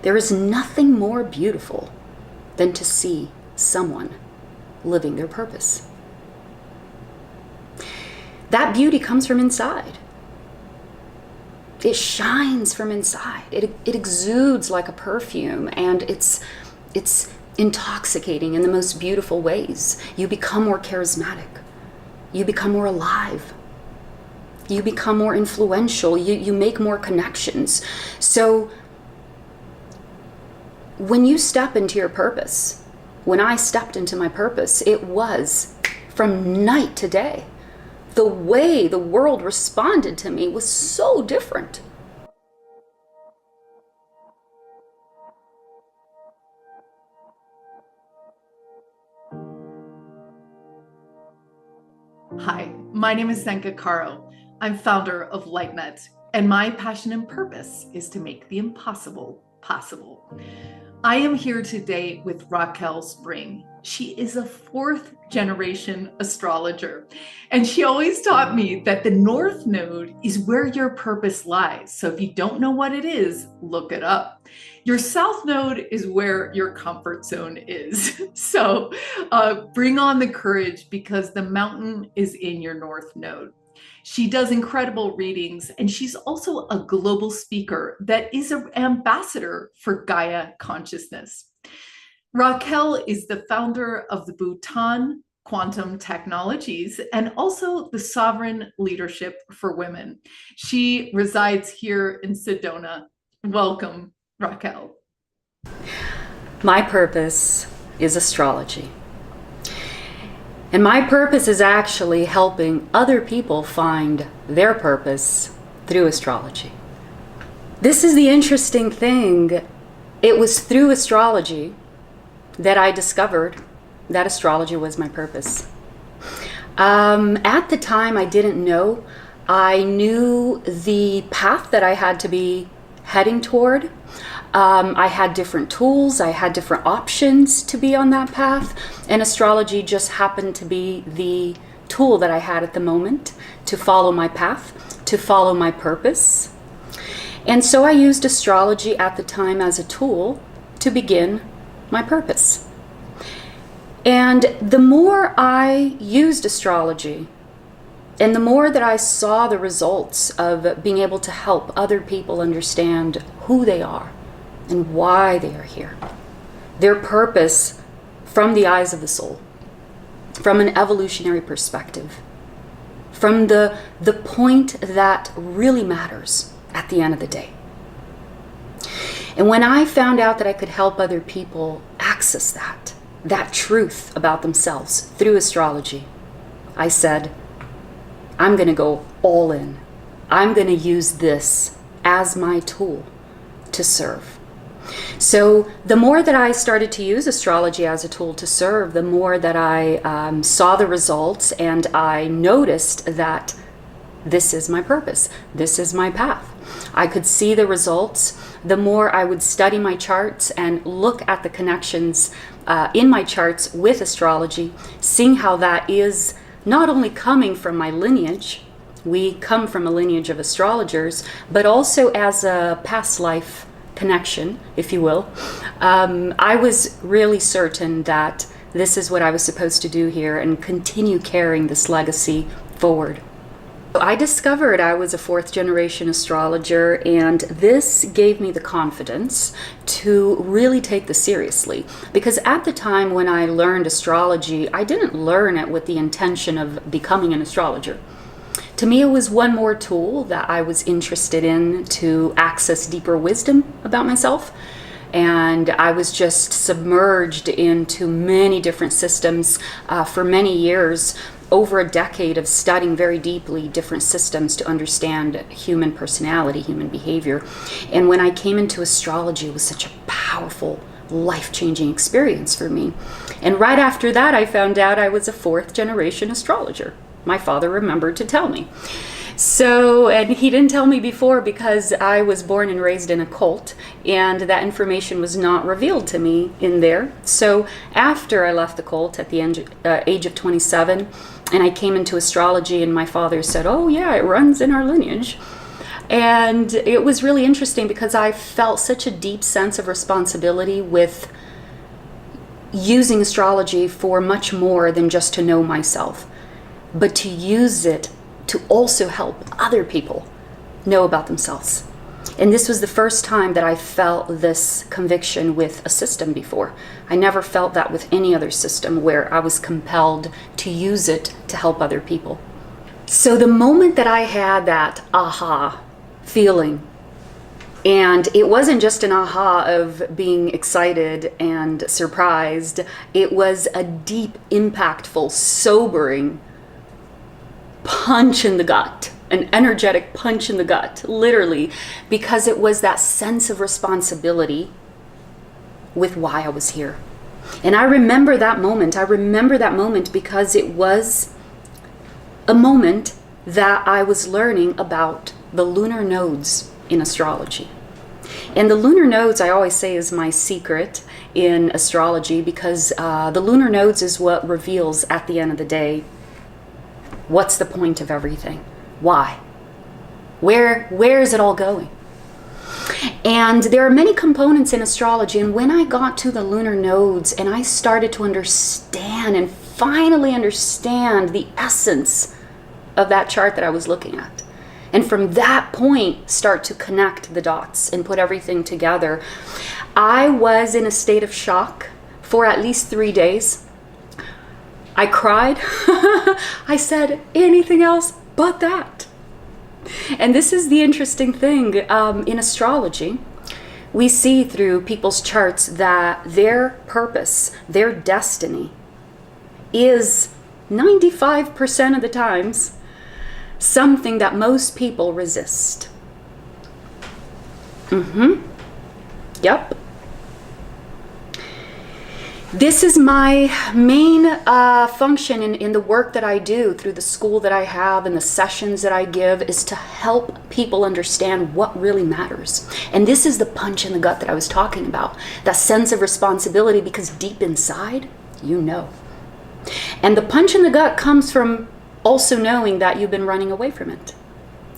There is nothing more beautiful than to see someone living their purpose. That beauty comes from inside. It shines from inside. It exudes like a perfume, and it's intoxicating in the most beautiful ways. You become more charismatic. You become more alive. You become more influential. You make more connections. So when you step into your purpose, when I stepped into my purpose, it was from night to day. The way the world responded to me was so different. Hi, my name is Zenka. I'm founder of LightNet, and my passion and purpose is to make the impossible possible. I am here today with Raquel Spring. She is a 4th generation astrologer, and she always taught me that the North Node is where your purpose lies. So if you don't know what it is, look it up. Your South Node is where your comfort zone is. So bring on the courage, because the mountain is in your North Node. She does incredible readings, and she's also a global speaker that is an ambassador for Gaia consciousness. Raquel is the founder of the Bhutan Quantum Technologies and also the Sovereign Leadership for Women. She resides here in Sedona. Welcome, Raquel. My purpose is astrology. And my purpose is actually helping other people find their purpose through astrology. This is the interesting thing. It was through astrology that I discovered that astrology was my purpose. At the time, I didn't know. I knew the path that I had to be heading toward. I had different tools, I had different options to be on that path, and astrology just happened to be the tool that I had at the moment to follow my path, to follow my purpose. And so I used astrology at the time as a tool to begin my purpose. And the more I used astrology, and the more that I saw the results of being able to help other people understand who they are and why they are here, their purpose from the eyes of the soul, from an evolutionary perspective, from the point that really matters at the end of the day. And when I found out that I could help other people access that truth about themselves through astrology, I said, I'm going to go all in. I'm going to use this as my tool to serve. So the more that I started to use astrology as a tool to serve, the more that I saw the results, and I noticed that this is my purpose. This is my path. I could see the results. The more I would study my charts and look at the connections in my charts with astrology, seeing how that is not only coming from my lineage, we come from a lineage of astrologers, but also as a past life connection, if you will. I was really certain that this is what I was supposed to do here and continue carrying this legacy forward. I discovered I was a 4th generation astrologer, and this gave me the confidence to really take this seriously. Because at the time when I learned astrology, I didn't learn it with the intention of becoming an astrologer. To me, it was one more tool that I was interested in to access deeper wisdom about myself. And I was just submerged into many different systems for many years, over a decade of studying very deeply different systems to understand human personality, human behavior. And when I came into astrology, it was such a powerful, life-changing experience for me. And right after that, I found out I was a 4th generation astrologer. My father remembered to tell me. So, and he didn't tell me before because I was born and raised in a cult, and that information was not revealed to me in there. So after I left the cult at the age of 27, and I came into astrology, and my father said, oh yeah, it runs in our lineage. And it was really interesting because I felt such a deep sense of responsibility with using astrology for much more than just to know myself, but to use it to also help other people know about themselves. And this was the first time that I felt this conviction with a system before. I never felt that with any other system where I was compelled to use it to help other people. So the moment that I had that aha feeling, and it wasn't just an aha of being excited and surprised, it was a deep, impactful, sobering punch in the gut. An energetic punch in the gut, literally, because it was that sense of responsibility with why I was here. And I remember that moment. I remember that moment because it was a moment that I was learning about the lunar nodes in astrology. And the lunar nodes, I always say, is my secret in astrology because the lunar nodes is what reveals at the end of the day what's the point of everything. Why? Where is it all going? And there are many components in astrology, and when I got to the lunar nodes and I started to understand and finally understand the essence of that chart that I was looking at, and from that point start to connect the dots and put everything together, I was in a state of shock for at least 3 days. I cried. I said anything else but that. And this is the interesting thing. In astrology, we see through people's charts that their purpose, their destiny, is 95% of the times something that most people resist. Yep. This is my main function in the work that I do through the school that I have and the sessions that I give, is to help people understand what really matters. And this is the punch in the gut that I was talking about, that sense of responsibility, because deep inside, you know. And the punch in the gut comes from also knowing that you've been running away from it.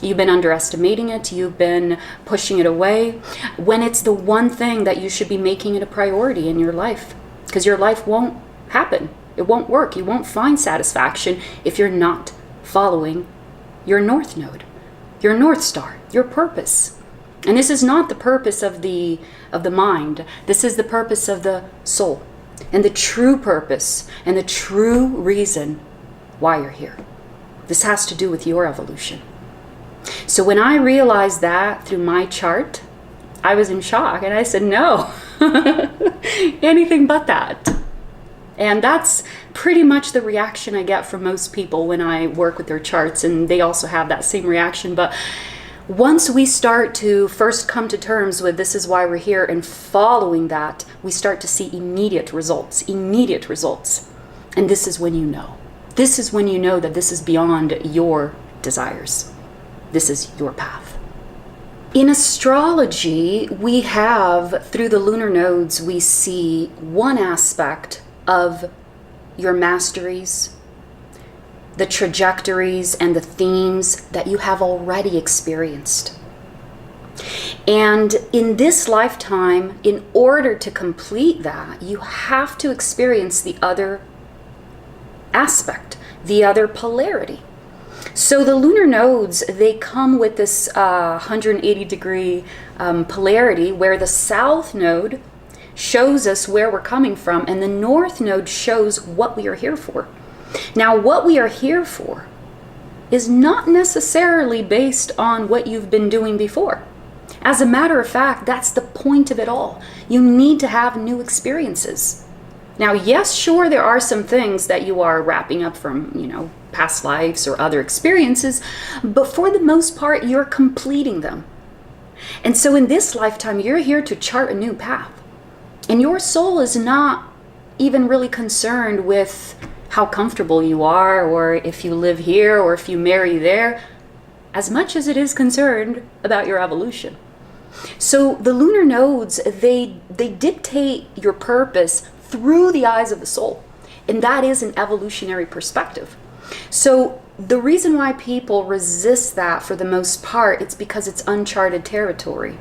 You've been underestimating it, you've been pushing it away, when it's the one thing that you should be making it a priority in your life. Because your life won't happen. It won't work. You won't find satisfaction if you're not following your north node, your north star, your purpose. And this is not the purpose of the mind. This is the purpose of the soul, and the true purpose and the true reason why you're here. This has to do with your evolution. So when I realized that through my chart, I was in shock, and I said, no, anything but that. And that's pretty much the reaction I get from most people when I work with their charts, and they also have that same reaction. But once we start to first come to terms with this is why we're here, and following that, we start to see immediate results. And this is when you know. This is when you know that this is beyond your desires. This is your path. In astrology, we have, through the lunar nodes, we see one aspect of your masteries, the trajectories and the themes that you have already experienced. And in this lifetime, in order to complete that, you have to experience the other aspect, the other polarity. So the lunar nodes, they come with this 180-degree polarity, where the south node shows us where we're coming from, and the north node shows what we are here for. Now, what we are here for is not necessarily based on what you've been doing before. As a matter of fact, that's the point of it all. You need to have new experiences. Now, yes, sure, there are some things that you are wrapping up from, past lives or other experiences, but for the most part, you're completing them. And so in this lifetime, you're here to chart a new path. And your soul is not even really concerned with how comfortable you are, or if you live here, or if you marry there, as much as it is concerned about your evolution. So the lunar nodes, they dictate your purpose through the eyes of the soul. And that is an evolutionary perspective. So the reason why people resist that for the most part, it's because it's uncharted territory.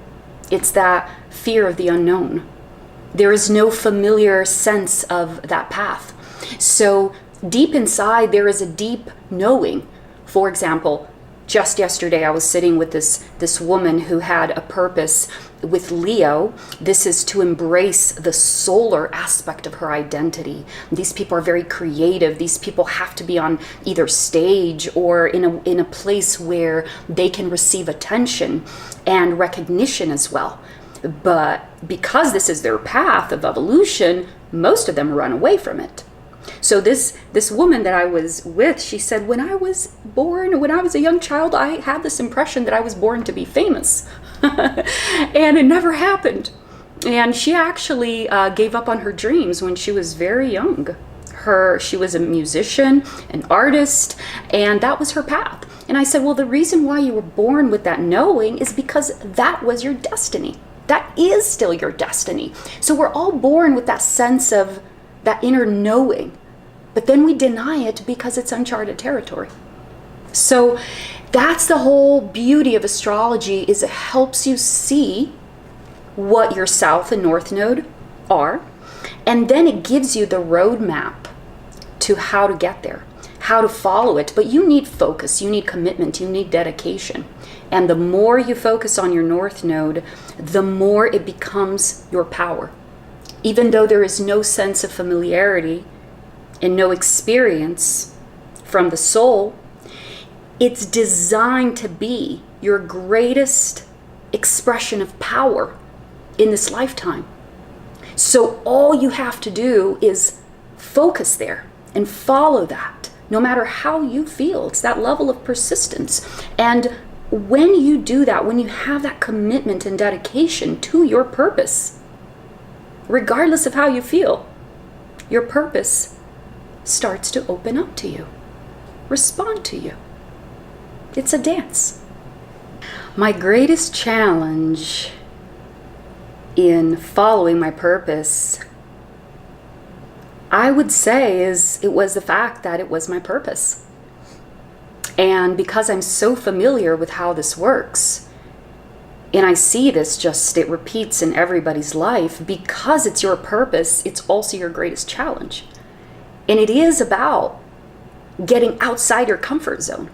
It's that fear of the unknown. There is no familiar sense of that path. So deep inside, there is a deep knowing. For example, just yesterday I was sitting with this woman who had a purpose with Leo. This is to embrace the solar aspect of her identity. These people are very creative. These people have to be on either stage or in a place where they can receive attention and recognition as well. But because this is their path of evolution, most of them run away from it. So this woman that I was with, she said, when I was a young child, I had this impression that I was born to be famous. And it never happened. And she actually gave up on her dreams when she was very young. She was a musician, an artist, and that was her path. And I said, well, the reason why you were born with that knowing is because that was your destiny. That is still your destiny. So we're all born with that sense of that inner knowing, but then we deny it because it's uncharted territory. So that's the whole beauty of astrology, is it helps you see what your south and north node are, and then it gives you the roadmap to how to get there, how to follow it. But you need focus, you need commitment, you need dedication. And the more you focus on your north node, the more it becomes your power. Even though there is no sense of familiarity and no experience from the soul, it's designed to be your greatest expression of power in this lifetime. So all you have to do is focus there and follow that, no matter how you feel. It's that level of persistence. And when you do that, when you have that commitment and dedication to your purpose, regardless of how you feel, your purpose starts to open up to you, respond to you. It's a dance. My greatest challenge in following my purpose, I would say, it was the fact that it was my purpose. And because I'm so familiar with how this works, and I see this it repeats in everybody's life, because it's your purpose, it's also your greatest challenge. And it is about getting outside your comfort zone.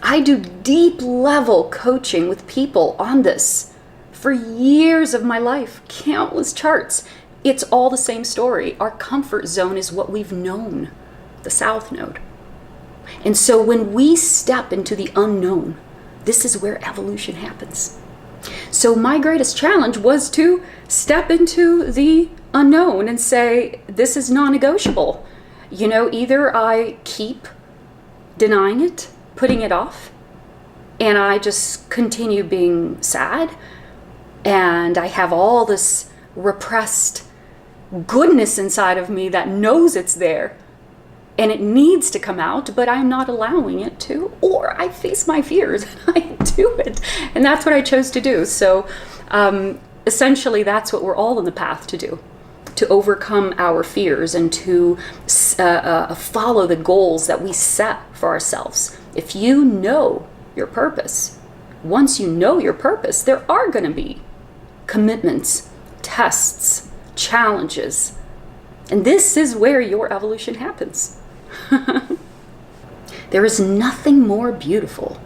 I do deep level coaching with people on this for years of my life, countless charts. It's all the same story. Our comfort zone is what we've known, the south node. And so when we step into the unknown, this is where evolution happens. So my greatest challenge was to step into the unknown and say, this is non-negotiable. Either I keep denying it, putting it off, and I just continue being sad, and I have all this repressed goodness inside of me that knows it's there, and it needs to come out, but I'm not allowing it to, or I face my fears and I do it. And that's what I chose to do. So essentially, that's what we're all on the path to do, to overcome our fears and to follow the goals that we set for ourselves. If you know your purpose, once you know your purpose, there are going to be commitments, tests, challenges. And this is where your evolution happens. There is nothing more beautiful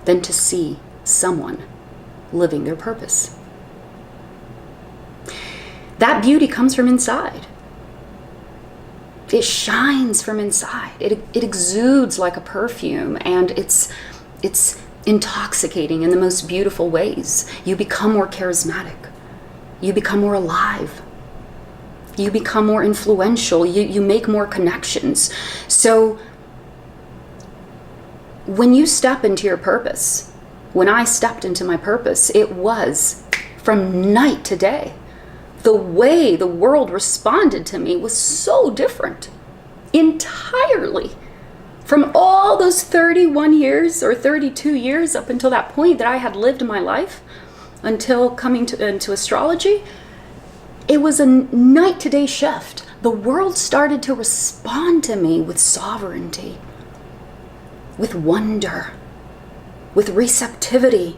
than to see someone living their purpose. That beauty comes from inside. It shines from inside. It exudes like a perfume, and it's intoxicating in the most beautiful ways. You become more charismatic. You become more alive. You become more influential. You make more connections. So when you step into your purpose, when I stepped into my purpose, it was from night to day. The way the world responded to me was so different, entirely. From all those 31 years or 32 years up until that point that I had lived my life, until coming into astrology, it was a night to day shift. The world started to respond to me with sovereignty, with wonder, with receptivity,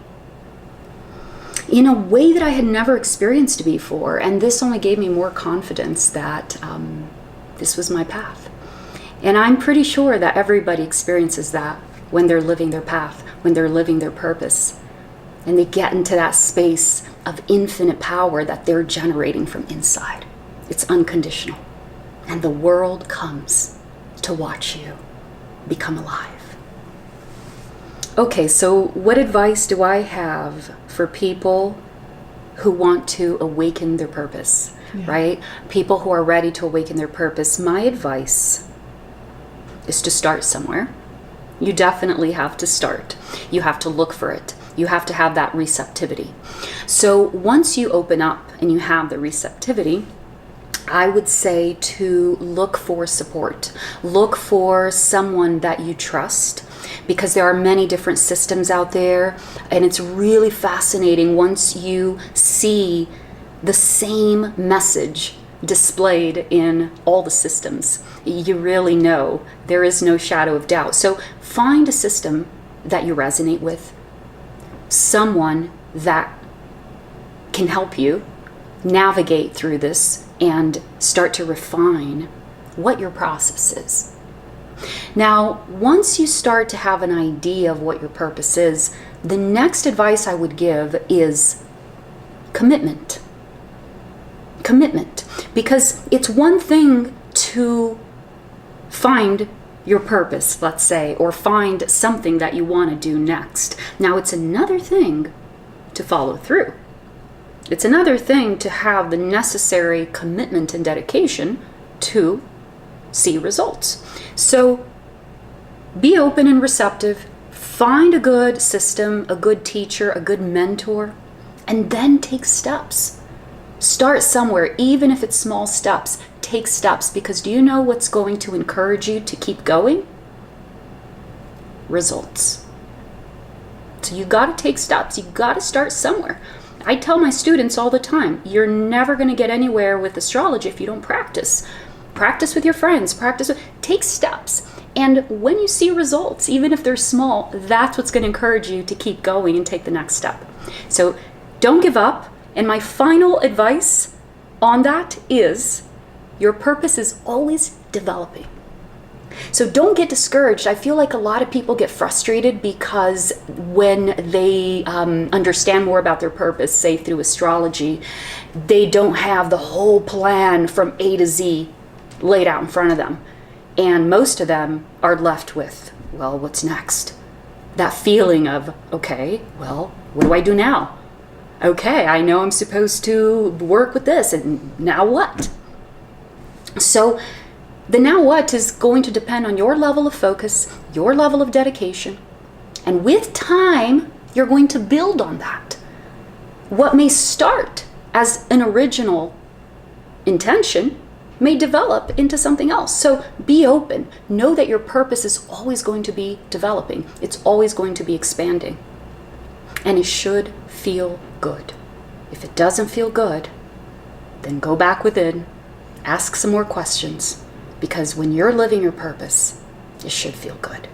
in a way that I had never experienced before. And this only gave me more confidence that this was my path. And I'm pretty sure that everybody experiences that when they're living their path, when they're living their purpose, and they get into that space of infinite power that they're generating from inside. It's unconditional. And the world comes to watch you become alive. Okay, so what advice do I have for people who want to awaken their purpose, right? People who are ready to awaken their purpose. My advice is to start somewhere. You definitely have to start. You have to look for it. You have to have that receptivity. So once you open up and you have the receptivity, I would say to look for support. Look for someone that you trust, because there are many different systems out there, and it's really fascinating once you see the same message displayed in all the systems. You really know there is no shadow of doubt. So find a system that you resonate with, someone that can help you navigate through this and start to refine what your process is. Now, once you start to have an idea of what your purpose is, the next advice I would give is commitment. Commitment. Because it's one thing to find your purpose, let's say, or find something that you want to do next. Now, it's another thing to follow through. It's another thing to have the necessary commitment and dedication to see results. So be open and receptive. Find a good system, a good teacher, a good mentor, and then take steps. Start somewhere, even if it's small steps. Take steps, because do you know what's going to encourage you to keep going? Results. So you got to take steps. You got to start somewhere. I tell my students all the time, you're never going to get anywhere with astrology if you don't practice. Practice with your friends, take steps. And when you see results, even if they're small, that's what's going to encourage you to keep going and take the next step. So don't give up. And my final advice on that is your purpose is always developing. So don't get discouraged. I feel like a lot of people get frustrated because when they understand more about their purpose, say through astrology, they don't have the whole plan from A to Z laid out in front of them. And most of them are left with, well, what's next? That feeling of, okay, well, what do I do now? Okay, I know I'm supposed to work with this, and now what? So the now what is going to depend on your level of focus, your level of dedication, and with time, you're going to build on that. What may start as an original intention may develop into something else. So be open. Know that your purpose is always going to be developing. It's always going to be expanding. And it should feel good. If it doesn't feel good, then go back within, ask some more questions, because when you're living your purpose, it should feel good.